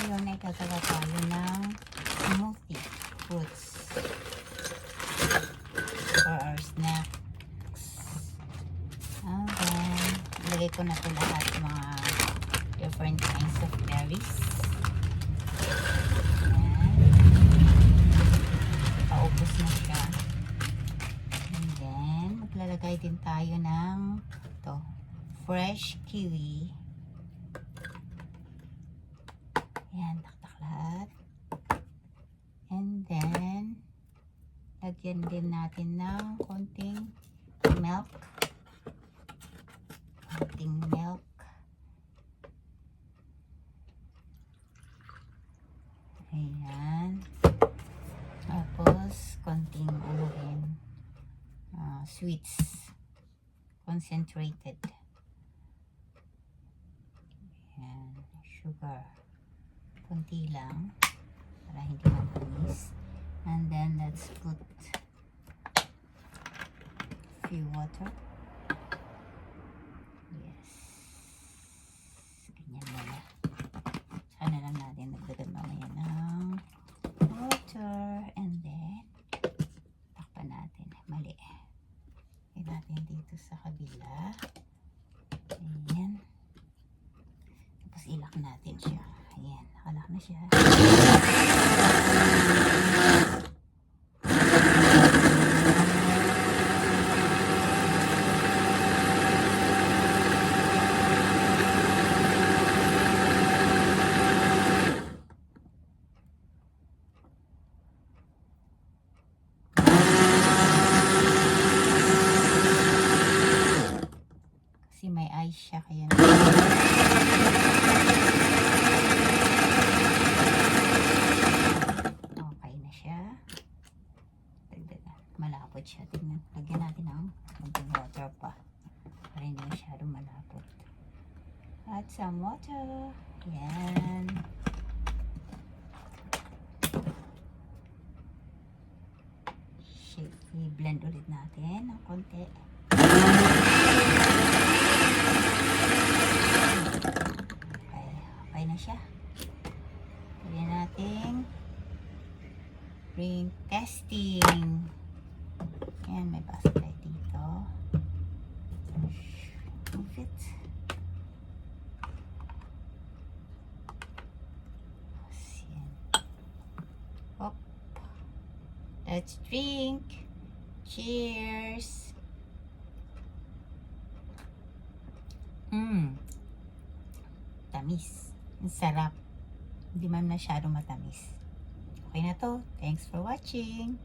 ngayon ay gagawa tayo ng smoothie fruits for our snacks. And then, ilagay ko na ito lahat mga different kinds of berries. Paubos na siya. And then, maglalagay din tayo ng ito, fresh kiwi. Ayan, taktak lahat. And then, lagyan din natin ng konting milk. Konting milk. Ayan. Tapos, konting ano rin, sweets. Concentrated. Ayan, sugar. Konti lang para hindi matamis. And then let's put few water. Yes. Ganyan muna. Sana lang natin nagdagan mamaya ng water. And then takpan natin. Mali. Lagyan natin dito sa kabila. Ayan. Tapos ilak natin siya. Ayan, nakalak na siya. Kasi may ice siya kaya malapot siya. Tingnan, lagyan natin ng konting water pa para hindi masyadong malapot. Add some water. Yan. Shake. I-blend ulit natin ng konti. Okay na siya. Lagyan natin ring testing. Ayan, may basket tayo dito. Move it. Ayan. Hop. Let's drink. Cheers. Tamis. Ang sarap. Hindi man masyadong matamis. Okay na to. Thanks for watching.